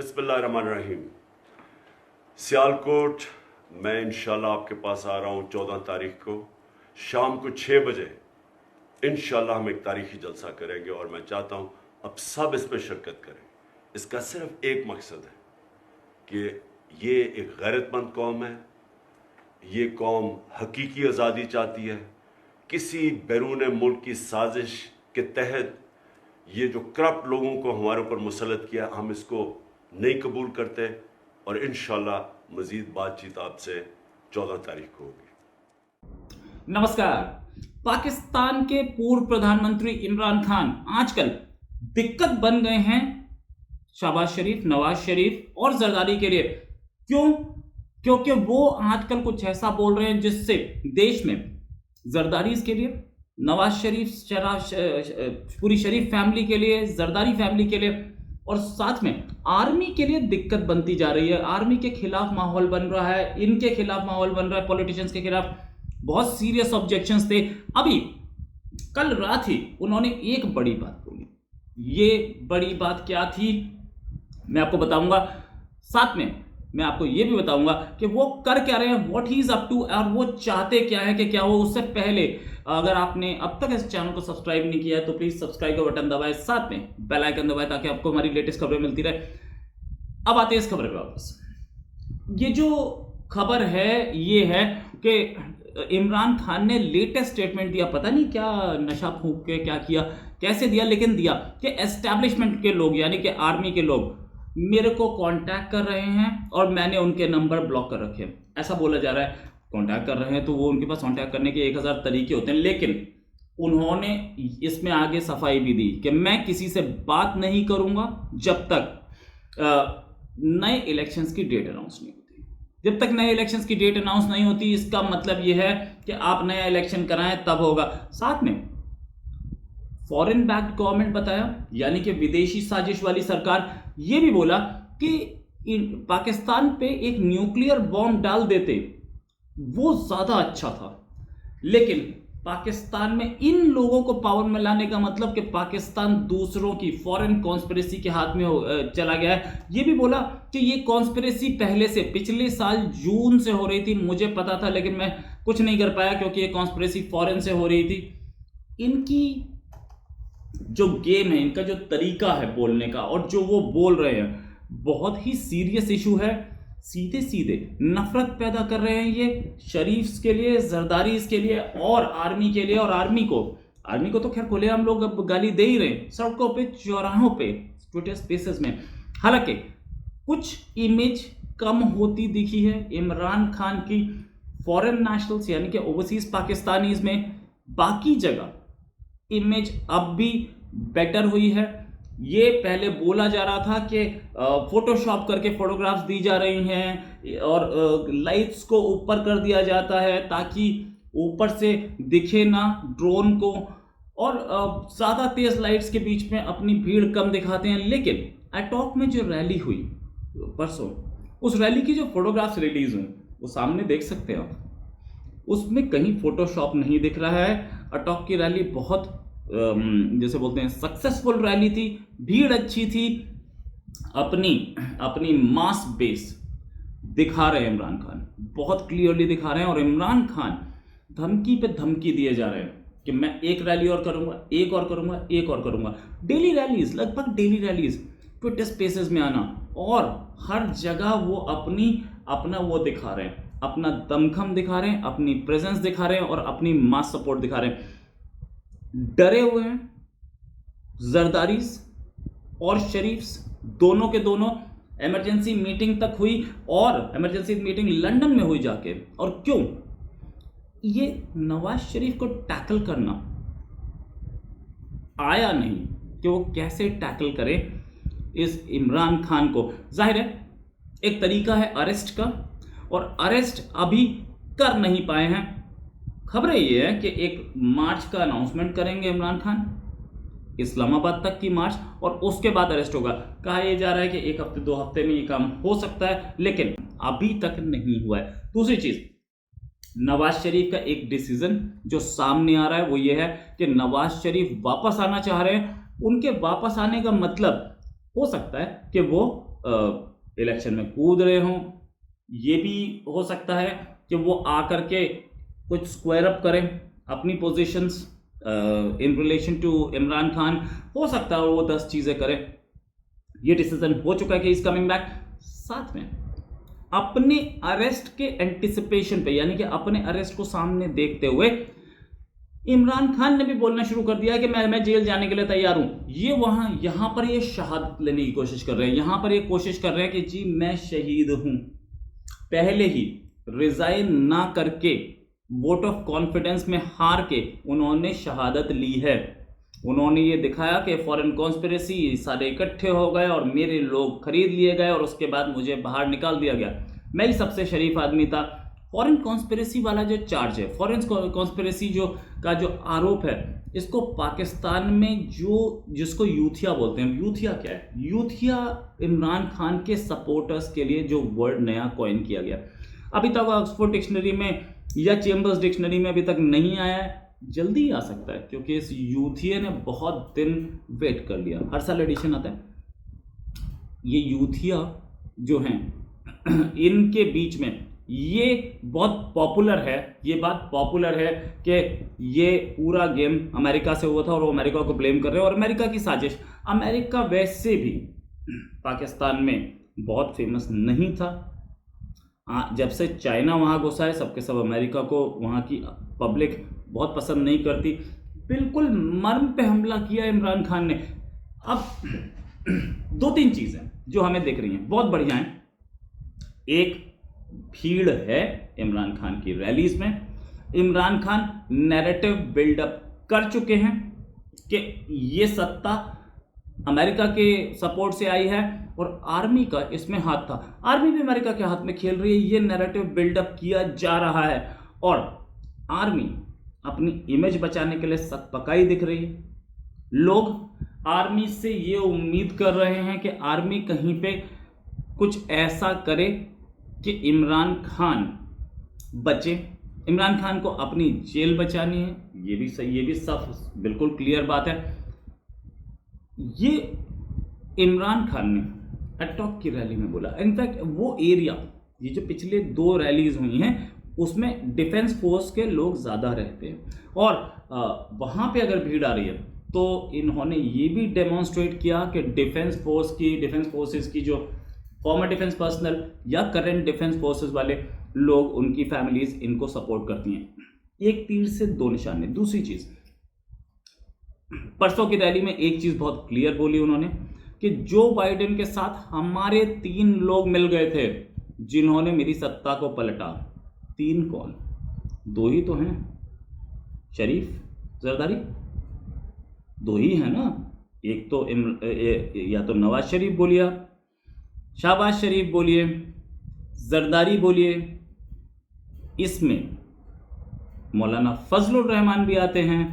बिस्मिल्लाहिर्रहमानिर्रहीम। सियालकोट मैं इंशाल्लाह आपके पास आ रहा हूँ 14 तारीख को शाम को 6 बजे। इंशाल्लाह हम एक तारीखी जलसा करेंगे और मैं चाहता हूँ अब सब इसमें शिरकत करें। इसका सिर्फ एक मकसद है कि ये एक गैरतमंद कौम है, ये कौम हकीकी आज़ादी चाहती है। किसी बैरून मुल्क की साजिश के तहत ये जो करप्ट लोगों को हमारे ऊपर मुसल्लत किया, हम इसको नहीं कबूल करते और इंशाल्लाह मजीद बातचीत आपसे 14 तारीख को होगी। नमस्कार। पाकिस्तान के पूर्व प्रधानमंत्री इमरान खान आजकल दिक्कत बन गए हैं शहबाज शरीफ, नवाज शरीफ और जरदारी के लिए। क्यों? क्योंकि वो आजकल कुछ ऐसा बोल रहे हैं जिससे देश में जरदारी के लिए, नवाज शरीफ पूरी शरीफ फैमिली के लिए, जरदारी फैमिली के लिए और साथ में आर्मी के लिए दिक्कत बनती जा रही है। आर्मी के खिलाफ माहौल बन रहा है, इनके खिलाफ माहौल बन रहा है, पॉलिटिशियंस के खिलाफ बहुत सीरियस ऑब्जेक्शंस थे। अभी कल रात ही उन्होंने एक बड़ी बात बोली। ये बड़ी बात क्या थी मैं आपको बताऊंगा। साथ में मैं आपको ये भी बताऊंगा कि वो कर क्या रहे हैं, what he is up to, और वो चाहते क्या है कि क्या हो। उससे पहले अगर आपने अब तक इस चैनल को सब्सक्राइब नहीं किया है तो प्लीज सब्सक्राइब का बटन दबाएं, साथ में बेल आइकन दबाएं ताकि आपको हमारी लेटेस्ट खबरें मिलती रहे। अब आते हैं इस खबर पे वापस। ये जो खबर है ये है कि इमरान खान ने लेटेस्ट स्टेटमेंट दिया। पता नहीं क्या नशा फूंक के क्या किया, कैसे दिया, लेकिन दिया कि एस्टैब्लिशमेंट के लोग यानी कि आर्मी के लोग मेरे को कांटेक्ट कर रहे हैं और मैंने उनके नंबर ब्लॉक कर रखे हैं। ऐसा बोला जा रहा है। कांटेक्ट कर रहे हैं तो वो उनके पास कांटेक्ट करने के 1000 तरीके होते हैं, लेकिन उन्होंने इसमें आगे सफाई भी दी कि मैं किसी से बात नहीं करूंगा जब तक नए इलेक्शंस की डेट अनाउंस नहीं होती। जब तक नए इलेक्शंस की डेट अनाउंस नहीं होती, इसका मतलब यह है कि आप नया इलेक्शन कराएं तब होगा। साथ में फॉरेन बैक्ड गवर्नमेंट बताया, यानी कि विदेशी साजिश वाली सरकार। यह भी बोला कि पाकिस्तान पे एक न्यूक्लियर बॉम्ब डाल देते वो ज्यादा अच्छा था, लेकिन पाकिस्तान में इन लोगों को पावर में लाने का मतलब कि पाकिस्तान दूसरों की फॉरेन कॉन्स्पिरेसी के हाथ में चला गया है। ये भी बोला कि ये कॉन्स्पिरेसी पहले से पिछले साल जून से हो रही थी, मुझे पता था लेकिन मैं कुछ नहीं कर पाया क्योंकि ये कॉन्स्पिरेसी फॉरेन से हो रही थी। इनकी जो गेम है, इनका जो तरीका है बोलने का और जो वो बोल रहे हैं बहुत ही सीरियस इशू है। सीधे सीधे नफरत पैदा कर रहे हैं ये शरीफ के लिए, जरदारी के लिए और आर्मी के लिए। और आर्मी को तो खैर खुले हम लोग अब गाली दे ही रहे हैं, सड़कों पे, चौराहों पे, ट्विटर स्पेसेस में। हालांकि कुछ इमेज कम होती दिखी है इमरान खान की फॉरेन नेशनल्स यानी कि ओवरसीज पाकिस्तानीज में। बाकी जगह इमेज अब भी बेटर हुई है। ये पहले बोला जा रहा था कि फोटोशॉप करके फोटोग्राफ्स दी जा रही हैं और लाइट्स को ऊपर कर दिया जाता है ताकि ऊपर से दिखे ना ड्रोन को, और ज़्यादा तेज लाइट्स के बीच में अपनी भीड़ कम दिखाते हैं। लेकिन अटॉक में जो रैली हुई परसों, उस रैली की जो फोटोग्राफ्स रिलीज हुई वो सामने देख सकते हैं आप। उसमें कहीं फोटोशॉप नहीं दिख रहा है। अटॉक की रैली बहुत जैसे बोलते हैं सक्सेसफुल रैली थी, भीड़ अच्छी थी, अपनी मास बेस दिखा रहे हैं इमरान खान, बहुत क्लियरली दिखा रहे हैं। और इमरान खान धमकी पे धमकी दिए जा रहे हैं कि मैं एक रैली और करूंगा, एक और करूंगा, एक और करूंगा। डेली रैलीज, लगभग डेली रैलीज, ट्विटर स्पेसेस में आना और हर जगह वो अपना वो दिखा रहे हैं, अपना दमखम दिखा रहे हैं, अपनी प्रेजेंस दिखा रहे हैं और अपनी मास सपोर्ट दिखा रहे हैं। डरे हुए हैं जरदारीस और शरीफ्स, दोनों के दोनों। इमरजेंसी मीटिंग तक हुई और इमरजेंसी मीटिंग लंदन में हुई जाके। और क्यों? ये नवाज शरीफ को टैकल करना आया नहीं कि वो कैसे टैकल करे इस इमरान खान को। जाहिर है एक तरीका है अरेस्ट का, और अरेस्ट अभी कर नहीं पाए हैं। खबरें ये है कि एक मार्च का अनाउंसमेंट करेंगे इमरान खान, इस्लामाबाद तक की मार्च, और उसके बाद अरेस्ट होगा। कहा यह जा रहा है कि 1 हफ्ते 2 हफ्ते में ये काम हो सकता है, लेकिन अभी तक नहीं हुआ है। दूसरी चीज, नवाज शरीफ का एक डिसीजन जो सामने आ रहा है वो ये है कि नवाज शरीफ वापस आना चाह रहे हैं। उनके वापस आने का मतलब हो सकता है कि वो इलेक्शन में कूद रहे हों। ये भी हो सकता है कि वो आकर के कुछ स्क्वायर अप करें अपनी positions in relation to Imran Khan. हो सकता है वो 10 चीज़ें करें। ये डिसीजन हो चुका है कि इज कमिंग बैक। साथ में अपने अरेस्ट के एंटिसिपेशन पे, यानी कि अपने अरेस्ट को सामने देखते हुए इमरान खान ने भी बोलना शुरू कर दिया कि मैं जेल जाने के लिए तैयार हूं। ये यहां पर ये शहादत लेने की कोशिश कर रहे हैं, यहां पर ये कोशिश कर रहे हैं कि जी मैं शहीद हूं। पहले ही रिजाइन ना करके वोट ऑफ कॉन्फिडेंस में हार के उन्होंने शहादत ली है। उन्होंने ये दिखाया कि फॉरेन कॉन्स्पिरेसी सारे इकट्ठे हो गए और मेरे लोग खरीद लिए गए और उसके बाद मुझे बाहर निकाल दिया गया। मैं ही सबसे शरीफ आदमी था। फॉरेन कॉन्स्पिरेसी वाला जो चार्ज है, फॉरेन कॉन्स्पिरेसी जो आरोप है, इसको पाकिस्तान में जिसको यूथिया बोलते हैं, यूथिया क्या है? यूथिया इमरान खान के सपोर्टर्स के लिए जो वर्ड नया कॉइन किया गया, अभी तक ऑक्सफोर्ड डिक्शनरी में या चेम्बर्स डिक्शनरी में अभी तक नहीं आया है। जल्दी आ सकता है क्योंकि इस यूथिया ने बहुत दिन वेट कर लिया। हर साल एडिशन आता है। ये यूथिया जो हैं इनके बीच में ये बहुत पॉपुलर है, ये बात पॉपुलर है कि ये पूरा गेम अमेरिका से हुआ था और वो अमेरिका को ब्लेम कर रहे हैं और अमेरिका की साजिश। अमेरिका वैसे भी पाकिस्तान में बहुत फेमस नहीं था। जब से चाइना वहाँ घुसा है, सबके सब अमेरिका को वहाँ की पब्लिक बहुत पसंद नहीं करती। बिल्कुल मर्म पे हमला किया इमरान खान ने। अब 2-3 चीज़ें जो हमें दिख रही हैं बहुत बढ़िया हैं। एक, भीड़ है इमरान खान की रैलीज में। इमरान खान नैरेटिव बिल्डअप कर चुके हैं कि ये सत्ता अमेरिका के सपोर्ट से आई है और आर्मी का इसमें हाथ था। आर्मी भी अमेरिका के हाथ में खेल रही है। ये नैरेटिव बिल्डअप किया जा रहा है और आर्मी अपनी इमेज बचाने के लिए सख्त दिख रही है। लोग आर्मी से ये उम्मीद कर रहे हैं कि आर्मी कहीं पे कुछ ऐसा करे कि इमरान खान बचे। इमरान खान को अपनी जेल बचानी है, ये भी सही, ये भी सब बिल्कुल क्लियर बात है। ये इमरान खान ने अटॉक की रैली में बोला। इनफैक्ट वो एरिया, ये जो पिछले 2 रैलीज हुई हैं उसमें डिफेंस फोर्स के लोग ज़्यादा रहते हैं और वहाँ पे अगर भीड़ आ रही है तो इन्होंने ये भी डेमोन्स्ट्रेट किया कि डिफेंस फोर्सेस की जो फॉर्मर डिफेंस पर्सनल या करंट डिफेंस फोर्सेस वाले लोग, उनकी फैमिलीज इनको सपोर्ट करती हैं। एक तीर से 2 निशाने। दूसरी चीज़, परसों की रैली में एक चीज़ बहुत क्लियर बोली उन्होंने कि जो बाइडेन के साथ हमारे 3 लोग मिल गए थे जिन्होंने मेरी सत्ता को पलटा। 3 कौन? 2 ही तो हैं, शरीफ, जरदारी, 2 ही है ना। एक तो या तो नवाज शरीफ बोलिए, शहबाज शरीफ बोलिए, जरदारी बोलिए, इसमें मौलाना फजलुर रहमान भी आते हैं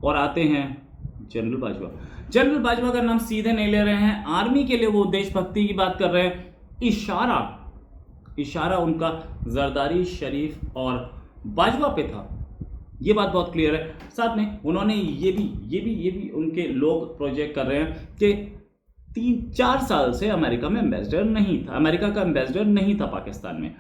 और आते हैं जनरल बाजवा। जनरल बाजवा का नाम सीधे नहीं ले रहे हैं, आर्मी के लिए वो देशभक्ति की बात कर रहे हैं। इशारा उनका जरदारी, शरीफ और बाजवा पे था। ये बात बहुत क्लियर है। साथ में उन्होंने ये भी उनके लोग प्रोजेक्ट कर रहे हैं कि 3-4 साल से अमेरिका में एम्बेसडर नहीं था, अमेरिका का एम्बेसडर नहीं था पाकिस्तान में,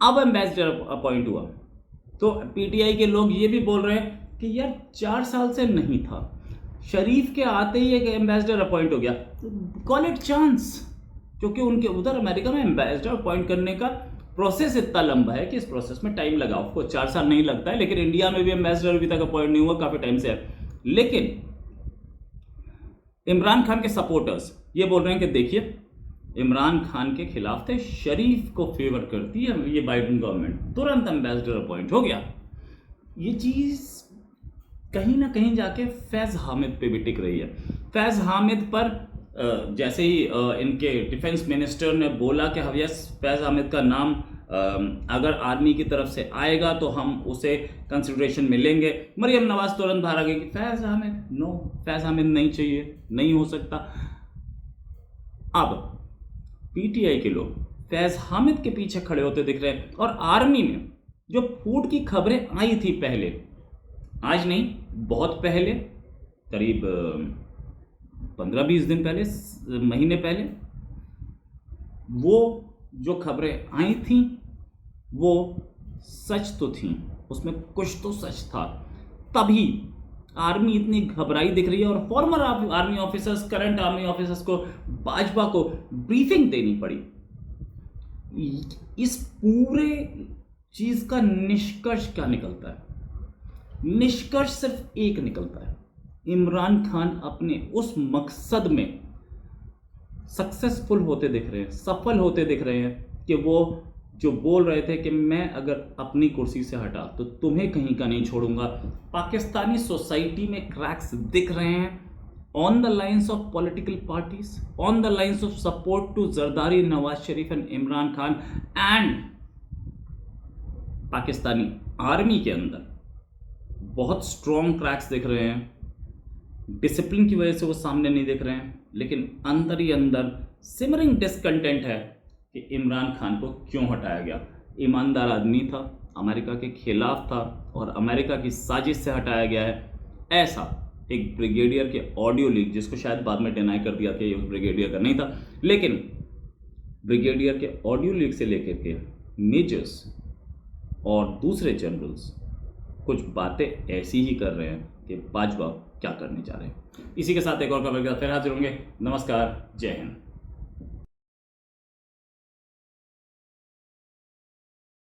अब एम्बेसडर अपॉइंट हुआ। तो पीटीआई के लोग ये भी बोल रहे हैं कि यार 4 साल से नहीं था, शरीफ के आते ही एक एम्बेसडर अपॉइंट हो गया, कॉल इट चांस। क्योंकि उनके उधर अमेरिका में एम्बेसडर अपॉइंट करने का प्रोसेस इतना लंबा है कि इस प्रोसेस में टाइम लगा। आपको 4 साल नहीं लगता है, लेकिन इंडिया में भी एम्बेसडर अभी तक अपॉइंट नहीं हुआ, काफी टाइम से है। लेकिन इमरान खान के सपोर्टर्स ये बोल रहे हैं कि देखिए इमरान खान के खिलाफ थे, शरीफ को फेवर करती है ये बाइडेन गवर्नमेंट, तुरंत एम्बेसडर अपॉइंट हो गया। ये चीज कहीं ना कहीं जाके फैज हामिद पे भी टिक रही है। फैज हामिद पर जैसे ही इनके डिफेंस मिनिस्टर ने बोला कि यस फैज हामिद का नाम अगर आर्मी की तरफ से आएगा तो हम उसे कंसिडरेशन में लेंगे, मरियम नवाज तुरंत बाहर आ गई कि फैज हामिद नो, फैज हामिद नहीं चाहिए, नहीं हो सकता। अब पीटीआई के लोग फैज हामिद के पीछे खड़े होते दिख रहे हैं और आर्मी में जो फूट की खबरें आई थी पहले, आज नहीं बहुत पहले, करीब 15-20 दिन पहले, महीने पहले, वो जो खबरें आई थी वो सच तो थी, उसमें कुछ तो सच था, तभी आर्मी इतनी घबराई दिख रही है और farmer army officers, current army officers को, भाजपा को ब्रीफिंग देनी पड़ी। इस पूरे चीज का निष्कर्ष क्या निकलता है? निष्कर्ष सिर्फ एक निकलता है, इमरान खान अपने उस मकसद में सक्सेसफुल होते दिख रहे हैं, सफल होते दिख रहे हैं कि वो जो बोल रहे थे कि मैं अगर अपनी कुर्सी से हटा तो तुम्हें कहीं का नहीं छोड़ूंगा, पाकिस्तानी सोसाइटी में क्रैक्स दिख रहे हैं on the lines of political parties, on the lines of support to Zardari, Nawaz Sharif and Imran Khan, and Pakistani army के अंदर बहुत स्ट्रॉन्ग क्रैक्स दिख रहे हैं। डिसिप्लिन की वजह से वो सामने नहीं दिख रहे हैं, लेकिन अंदर ही अंदर सिमरिंग डिसकंटेंट है कि इमरान खान को क्यों हटाया गया। ईमानदार आदमी था, अमेरिका के खिलाफ था और अमेरिका की साजिश से हटाया गया है, ऐसा एक ब्रिगेडियर के ऑडियो लीक, जिसको शायद बाद में डिनाई कर दिया कि ये उस ब्रिगेडियर का नहीं था, लेकिन ब्रिगेडियर के ऑडियो लीक से लेकर के मेजर्स और दूसरे जनरल्स कुछ बातें ऐसी ही कर रहे हैं कि भाजपा क्या करने जा रहे हैं। इसी के साथ एक और खबर के साथ फिर हाजिर होंगे। नमस्कार, जय हिंद।